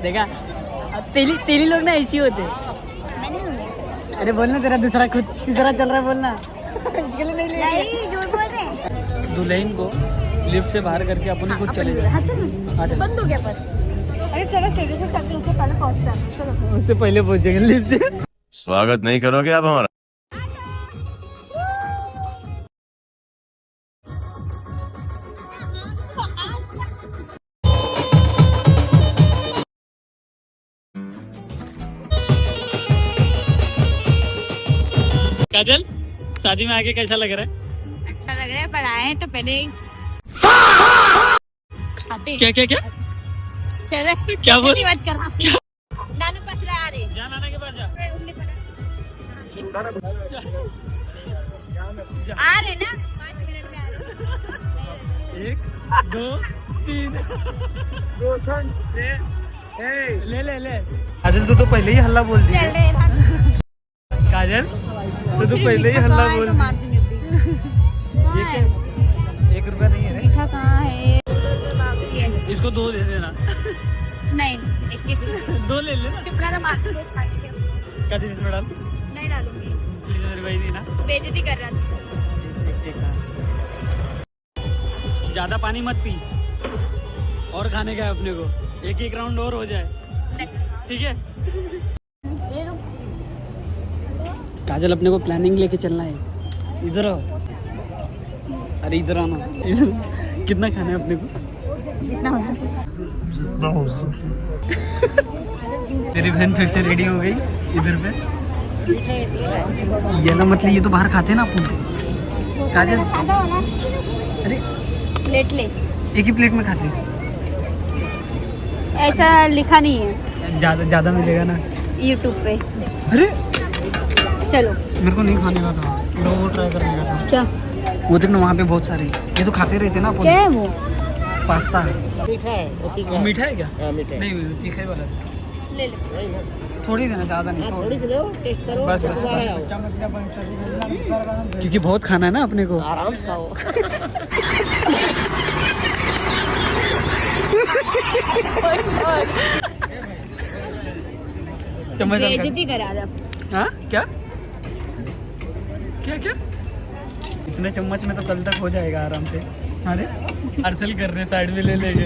देखा तेली लोग ना ऐसी होते। अरे बोलना तेरा दूसरा खुद तीसरा चल रहा है बोलना। इसके लिए नहीं झूठ बोल रहे। दुल्हन को लिफ्ट से बाहर करके अपन खुद चले जाए। बंद हो गया पर। अरे चलो सीढ़ी से चलते उससे पहले पहुंचते हैं। चलो उससे पहले पहुंचेंगे लिफ्ट से। स्वागत नहीं करोगे आप हमारा? काजल, शादी में आके कैसा लग रहा है? अच्छा लग रहा है, पर आए हैं तो पहले खाते। क्या क्या क्या चलो क्या बोल मत करना। नानू पास आ रहे। जा नाना के पास जा। आ रहे ना 5 मिनट में आ रहे। 1 2 3 ले ले ले। काजल तू तो पहले ही हल्ला बोल दी। चल रहे भाग। काजल तो पहले ही हल्ला बोल दी। मार दूंगी अभी। 1 रुपया नहीं है। मीठा कहाँ है? इसको 2 दे देना। नहीं, एक 2 ले लेना। चुप रहा, मार दूंगी। काजल इसमें डाल। नहीं डालूंगी, प्लीज मेरी भाई दी ना। बेइज्जती कर रहा था। एक ज्यादा पानी मत पी और खाने का है अपने को। एक राउंड और हो जाए, ठीक है? काजल अपने को प्लानिंग लेके चलना है। इधर आओ। अरे इधर आना। इधर कितना खाना है अपने को? जितना हो सके। तेरी बहन फिर से रेडी हो गई इधर पे। ये ना मतलब ये तो बाहर खाते हैं ना अपन। काजल अरे प्लेट ले। एक ही प्लेट में खाते हैं। ऐसा लिखा नहीं है ज्यादा मिलेगा ना यूट्यूब पे। अरे चलो, मेरे को नहीं खाने का था, मैं वो ट्राई करने का था। क्या वो देखना वहाँ पे बहुत सारे, ये तो खाते रहते ना अपन। क्या है वो? पास्ता है। मीठा है वो तीखा वो है। मीठा है क्या? हाँ, मीठा है। नहीं तीखा ही वाला है। ले ले। वही ना। थोड़ी सी ना, ज़्यादा नहीं। हाँ, थोड़ी सी लो, टेस्ट करो। बस दोबारा आओ। क्योंकि बहुत खाना है ना अपने को। आराम से खाओ। चम्मच डाल कर। बेइज्जती करा दे। हाँ क्या क्या क्या? इतने चम्मच में तो कल तक हो जाएगा आराम से। अरे पार्सल कर रहे साइड में ले लेंगे।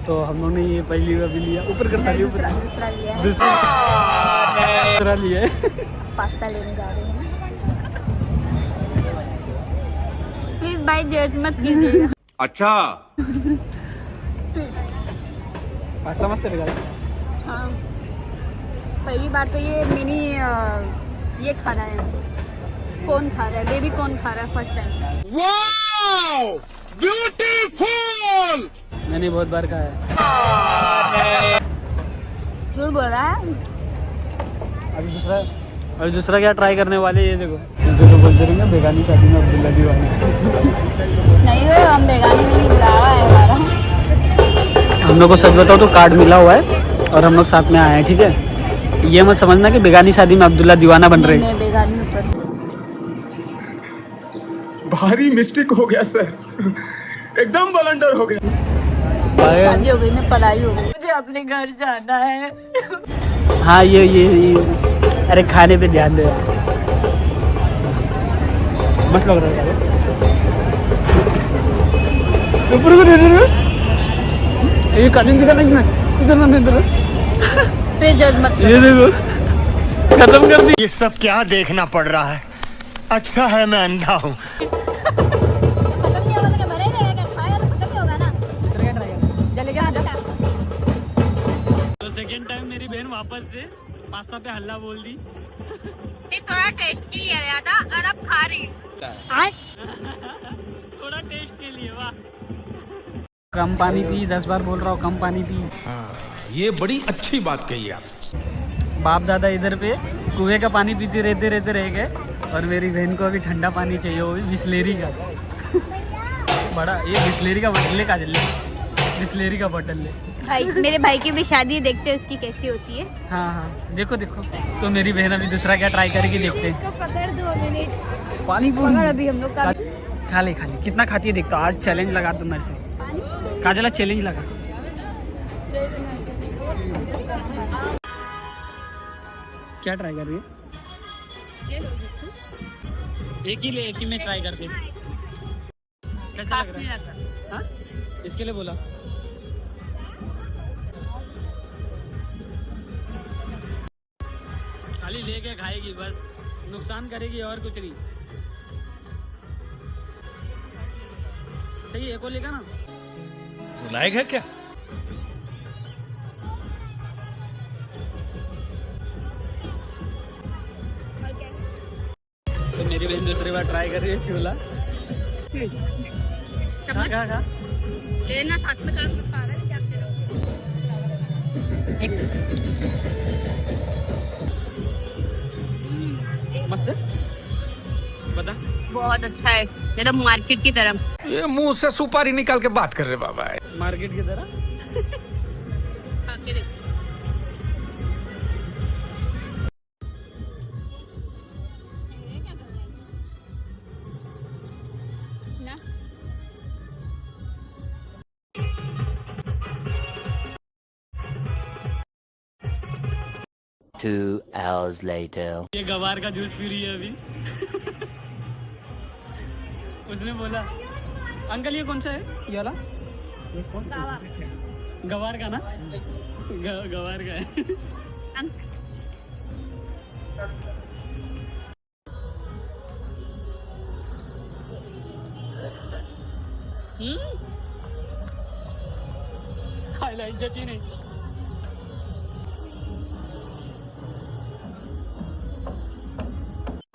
तो हम लोगों ने ये पहली बार भी लिया। ऊपर करता लिया, ऊपर दूसरा लिया है। दूसरा लिया है। पास्ता लेने जा रहे हैं। प्लीज भाई जज मत कीजिएगा। अच्छा पास्ता मस्त लगा। हाँ, पहली बार तो ये मिनी ये खा रहा है। कौन खा रहा है? बेबी कौन खा रहा है फर्स्ट टाइम। Wow beautiful. मैंने बहुत बार खाया है। झूठ बोल रहा है। अभी दूसरा क्या ट्राई करने वाले? ये देखो, तो बोलते रहेंगे बेगानी शादी में अब्दुल्ला दीवाना। नहीं हो, हम बेगानी नहीं, बुलावा है हमारा। हम लोग को सच बताओ तो कार्ड मिला हुआ है और हम लोग साथ में आए हैं, ठीक है? ये मत समझना कि बेगानी शादी में अब्दुल्ला दीवाना बन रहे। मैं बेगानी हूँ पर। भारी मिस्टेक हो गया सर, एकदम ब्लंडर हो गया। शादी हो गई, मैं पढ़ाई हो गई, मुझे अपने घर जाना है। हाँ ये अरे खाने पे ध्यान दो। मस्त लग रहा है। ऊपर को ये काजल दिखाना इधर ना इधर। जज मत ये देखो खत्म कर दी। ये सब क्या देखना पड़ रहा है? अच्छा है मैं अंधा हूँ। खत्म नहीं होगा तो क्या भरे रहेगा? क्या खाया तो खत्म ही होगा ना। तो सेकंड टाइम मेरी बहन वापस से पास्ता पे हल्ला बोल दी। सिर्फ थोड़ा टेस्ट के लिए आया था और अब खा रही। थोड़ा टेस्ट के लिए। वाह, कम पानी पी। 10 बार बोल रहा हूँ कम पानी पी। ये बड़ी अच्छी बात कही आप। बाप दादा इधर पे कुएं का पानी पीते रहते रह गए और मेरी बहन को अभी ठंडा पानी चाहिए, वो भी बिस्लेरी का। बड़ा ये बिस्लेरी का बोतल ले, काजल ले बिस्लेरी का बोतल ले। भाई मेरे भाई की भी शादी है, देखते हैं उसकी कैसी होती है। हाँ देखो तो मेरी बहन अभी दूसरा क्या ट्राई करके देखते हैं। इसको पकड़ 2 मिनट। पानी पूरी अभी हम लोग का खा ले कितना खाती है देखता हूँ। आज चैलेंज लगा तुम मेरे से। काजल, चैलेंज लगा। क्या ट्राई कर रही है? एक ही में ट्राई करते। कैसा लग रहा है? हाँ? इसके लिए बोला। खाली लेके खाएगी बस, नुकसान करेगी और कुछ नहीं। सही है, एक और लेगा ना। लायक है क्या? तो मेरी बहन दूसरी बार ट्राई कर रही है छोला। खा लेना साथ में काम कर पा रहा है क्या? मस्त है? बता। बहुत अच्छा है, एकदम मार्केट की तरह। ये मुंह से सुपारी निकाल के बात कर रहे बाबा। मार्केट की तरह। खा के देख। ये क्या कर रहा है? ना 2 hours later. ये गवार का जूस पी रही है अभी। उसने बोला अंकल ये कौन सा है? ये वाला गवार का ना? गवार का है। हाईलाइट जती नहीं।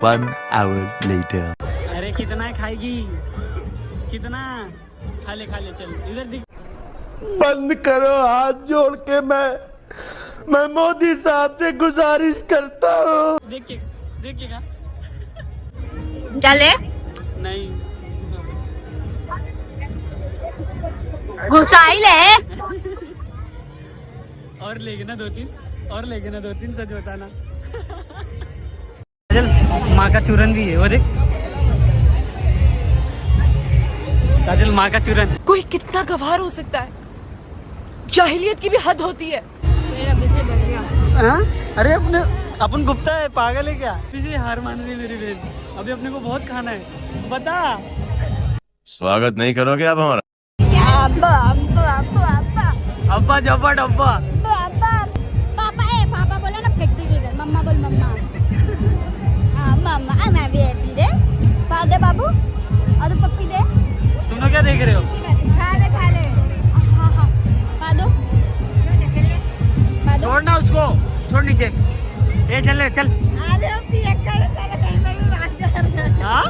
One hour later. अरे कितना खाएगी? कितना? खा ले चल इधर दिख। बंद करो हाथ जोड़ के, मैं मोदी साहब से गुजारिश करता हूँ। देखिएगा। चले नहीं गुस्सा ही ले। और लेगे ना दो तीन सच बताना। माँ का चूरन भी है वो देख। काजल माँ का चूरन। कोई कितना गवार हो सकता है? जाहिलियत की भी हद होती है। हाँ? अरे अपन गुप्ता है, पागल है क्या? पीछे हार मान रही है मेरी बहन। अभी अपने को बहुत खाना है, बता। स्वागत नहीं करोगे आप हमारा? अब्बा जब्बा डब्बा। पापा बोला ना फेंक दीजिए इधर। मम्मा बोल मम्मा। मम्मा मैं भी आती दे। पा दे बाबू और पप्पी दे। तुम लोग क्या देख रहे हो? खा ले। हाँ पा दो। छोड़ ना उसको, छोड़ नीचे। ए चल। अरे पियक्कड़ साला कहीं पर भी भाग जा रहा है। हाँ?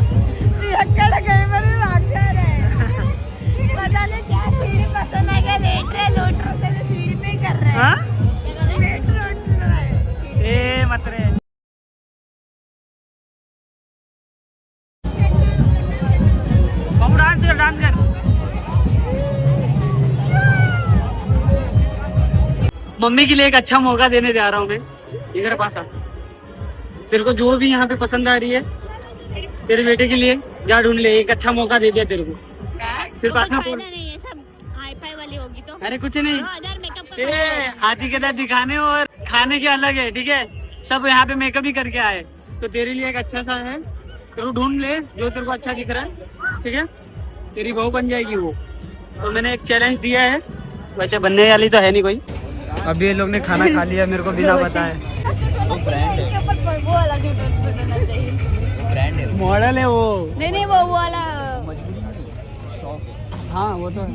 पियक्कड़ कहीं पर भी भाग जा रहा है। पता नहीं क्या सीढ़ी पसंद आ गया। लेट रहे लोटरों से भी सीढ़ी पे ही कर रहा है। हाँ? लेट रहा है। ए मत रे। बाबू डांस कर। मम्मी के लिए एक अच्छा मौका देने जा रहा हूँ मैं। इधर पास आ। तेरे को जो भी यहाँ पे पसंद आ रही है तेरे बेटे के लिए जा ढूंढ ले। एक अच्छा मौका दे दिया तेरे को। फिर पास में नहीं है सब हाई फाई वाली होगी तो। अरे कुछ नहीं, 2000 मेकअप हाथी के दांत दिखाने और खाने के अलग है, ठीक है? सब यहाँ पे मेकअप ही करके आए। तो तेरे लिए एक अच्छा सा है, तेरे ढूंढ ले जो तेरे को अच्छा दिख रहा है, ठीक है? तेरी बहू बन जाएगी वो। तो मैंने एक चैलेंज दिया है, वैसे बनने वाली तो है नहीं कोई। अभी ये लोग ने खाना खा लिया मेरे को बिना बताए। मॉडल है वो। नहीं वो वाला। हाँ वो तो है।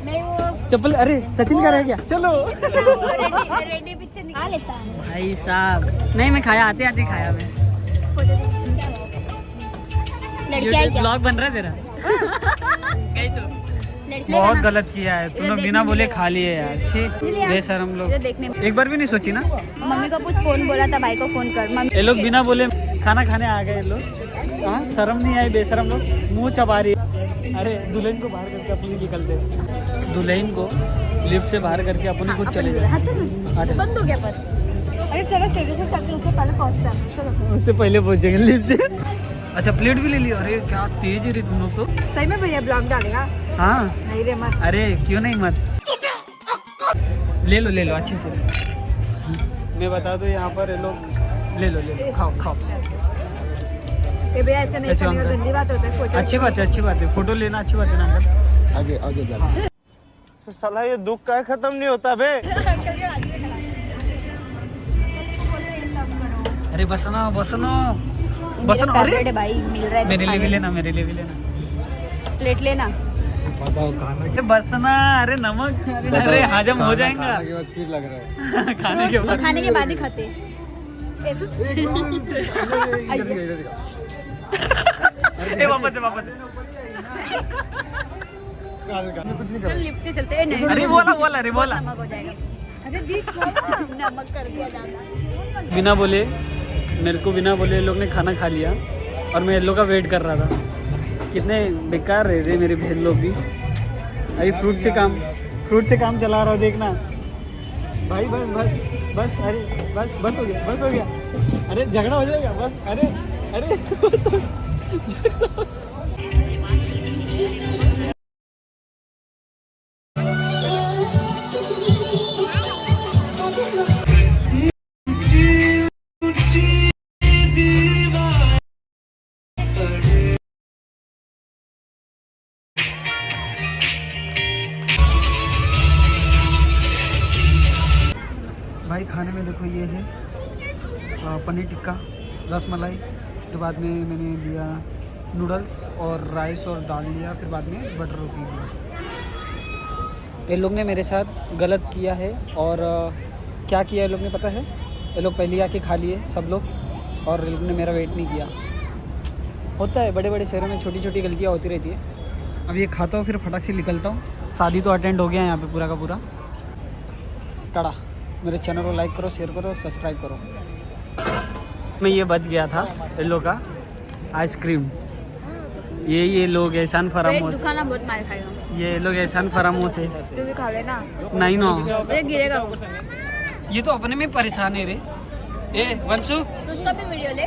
नहीं वो चप्पल। अरे सचिन का रह गया। चलो रेडी पिक्चर निकाल लेता है भाई साहब। नहीं मैं खाया, आते खाया मैं। ब्लॉग बन रहा है तेरा। गई तो बहुत गलत किया है तूने, बिना बोले खा लिए यार। छी बेशरम लोग। एक बार भी नहीं सोची ना? मम्मी को कुछ फोन बोला था, भाई को फोन कर। ये लोग बिना बोले खाना खाने आ गए लोग। हाँ शर्म नहीं आई, बेशरम लोग। मुंह चबा रही है। अरे दुल्हन को बाहर करके अपनी निकलते, दुल्हन को लिफ्ट से बाहर करके अपने खुद चले गए। बंद हो गया पर। अरे चलो सीढ़ी से चलते उससे पहले पहुंचते हैं। चलो उससे पहले पहुंचेंगे लिफ्ट से। अच्छा प्लेट भी ले लिया। अरे क्या तेज है रे तुम लोग तो। सही में भैया ब्लॉग डालेगा? हाँ नहीं रे मत। अरे क्यों नहीं मत। ले लो अच्छे से। मैं बता दूँ यहाँ पर ये लोग ले लो खाओ खाओ। ये भैया ऐसे नहीं कैसे करने का अंकल? गंदी बात होता है। फोटो अच्छी बात है, फोटो लेना अच्छी बात है ना अंकल। आगे आगे जा। साला ये दुख का खत्म नहीं होता बे। अरे बसना अरे भाई मिल रहा है मेरे लिए भी लेना प्लेट लेना। अरे बसना, अरे नमक, अरे हजम हो जाएगा फिर लग रहा है। खाने के बाद। खाने के बाद ही खाते। ए वापस से कुछ नहीं कर। लिफ्ट से चलते हैं। नहीं अरे बोला नमक हो जाएगा। अरे दी नमक कर दिया ज्यादा। बिना बोले ये लोग ने खाना खा लिया और मैं ये लोग का वेट कर रहा था। कितने बेकार रह रहे मेरे बहन लोग भी। अभी फ्रूट से काम चला रहा हूँ, देखना भाई। बस अरे बस हो गया। अरे झगड़ा हो जाएगा बस। अरे बस हो गया। भाई खाने में देखो ये है पनीर टिक्का, रसमलाई, फिर बाद में मैंने लिया नूडल्स और राइस और दाल लिया, फिर बाद में बटर रोटी लिया। ये लोग ने मेरे साथ गलत किया है और क्या किया ये लोग ने पता है? ये लोग पहले आके खा लिए सब लोग और ये लोग ने मेरा वेट नहीं किया। होता है, बड़े बड़े शहरों में छोटी छोटी गलतियाँ होती रहती है। अब ये खाता हूँ फिर फटाक से निकलता हूँ। शादी तो अटेंड हो गया है यहाँ पे पूरा का पूरा। टाटा। मेरे चैनल को लाइक करो, शेयर करो, सब्सक्राइब करो। मैं ये बच गया था ये लोग का आइसक्रीम। ये लोग एहसान फरामोश, दुकान बहुत मार खाएगा। ये लोग एहसान फरामोश है। तू भी खा लेना। नहीं नो, ये गिरेगा वो। ये तो अपने में परेशान है रे। ए वंशु, तू उसका भी वीडियो ले।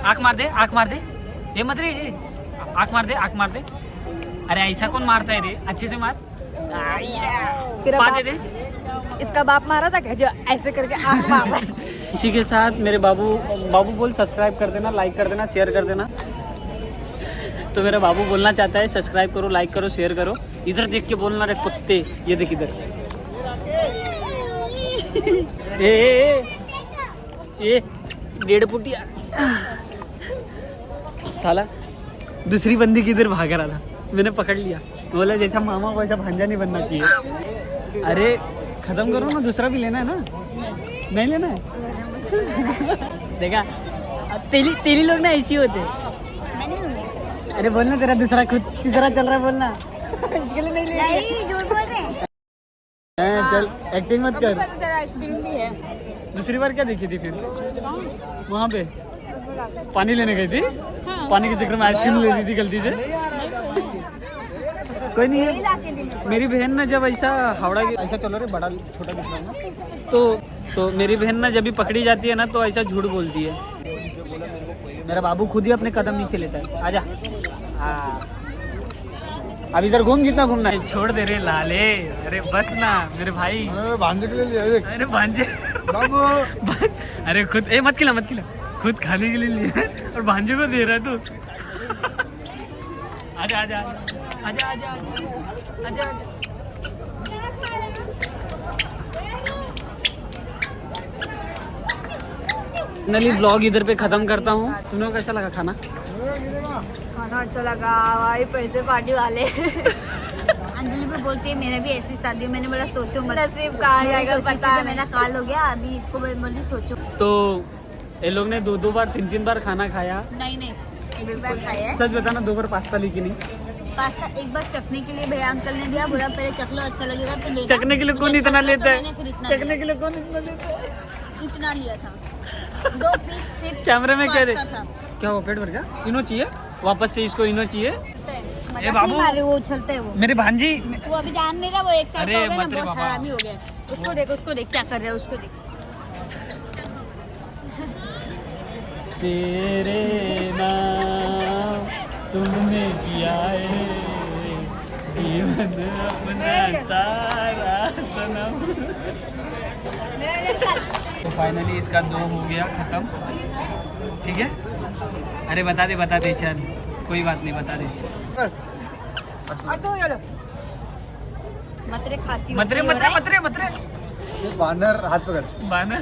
आँख मार दे ये मत रे, आँख मार दे। अरे ऐसा कौन मारता है रे? अच्छे से मार। तेरा पा बाप- दे। इसका बाप मारा था क्या जो ऐसे करके आँख मार रहा है? इसी के साथ मेरे बाबू बोल सब्सक्राइब कर देना, लाइक कर देना, शेयर कर देना। तो मेरा बाबू बोलना चाहता है सब्सक्राइब करो, लाइक करो, शेयर करो। इधर देख के बोलना रे कुत्ते, ये देख इधर। ए डेढ़ फुटिया साला दूसरी बंदी किधर भाग रहा था, मैंने पकड़ लिया। बोला जैसा मामा वैसा भांजा नहीं बनना चाहिए। अरे खत्म करो ना, दूसरा भी लेना है ना? नहीं लेना है? देखा तेली लोग ना ऐसी होते। अरे बोलना तेरा तीसरा चल रहा है, बोलना। इसके लिए नहीं झूठ बोल रहे हैं। चल एक्टिंग मत कर। आइसक्रीम भी है। दूसरी बार क्या देखी थी फिर वहाँ पे? पानी लेने गई थी, पानी के चक्कर में आइसक्रीम ले ली थी गलती से। कोई नहीं है। मेरी बहन ना जब ऐसा हावड़ा के ऐसा चलो रे, बड़ा छोटा दिख रहा है ना, तो मेरी बहन ना जब भी पकड़ी जाती है ना तो ऐसा झूठ बोलती है। मेरा बाबू खुद ही अपने कदम नीचे लेता है। आजा। अब इधर घूम, जितना घूमना है। छोड़ दे रे लाले। अरे बस ना मेरे भाई। भांजे के लिए लिया देख। अरे भांजे बाबू। अरे खुद मत खिला खुद खाने के लिए लिया और भांजे को दे रहा है तू। आजा। फाइनली ब्लॉग इधर पे खत्म करता हूँ। तुमने को कैसा लगा खाना? खाना अच्छा लगा भाई, पैसे पार्टी वाले। अंजलि भी बोलती है मेरा भी ऐसी शादी हो। मैंने बोला सोचो मत, नसीब कहाँ जाएगा पता है। मेरा काल हो गया, अभी इसको बोली सोचो। तो ये लोग ने 2 बार 3 बार खाना खाया। नहीं एक बार खाया है। सच बताना, 2 बार पास्ता ली कि नहीं? पास्ता एक बार चखने के लिए भैया अंकल ने दिया, बोला पहले चख लो, अच्छा लगेगा तो लेना। चखने के लिए कौन इतना लेता है? चखने के लिए कौन इतना लेता है? इतना लिया था। 2 पीस सिर्फ कैमरे में कह दे। पास्ता था। क्या हुआ, पेट भर गया? इनो चाहिए वापस से, इसको इनो चाहिए। मजाक बाबू। नहीं मार रहे, वो उछलते हैं वो। मेरे भांजी वो अभी जान नहीं रहा, वो एक साइड अरे हो गया ना, मत रे बहुत बाबा। हरामी हो गया। उसको देख क्या कर रहा है, उसको देख। तेरे नाम तुमने किया है जीवन अपना सारा। ऐसा नाम। तो फाइनली इसका 2 हो गया खत्म। ठीक है, अरे बता दे चल, कोई बात नहीं, बता दे। मतरे खासी मतरे हो रहा है। बानर हाथ पकड़, बानर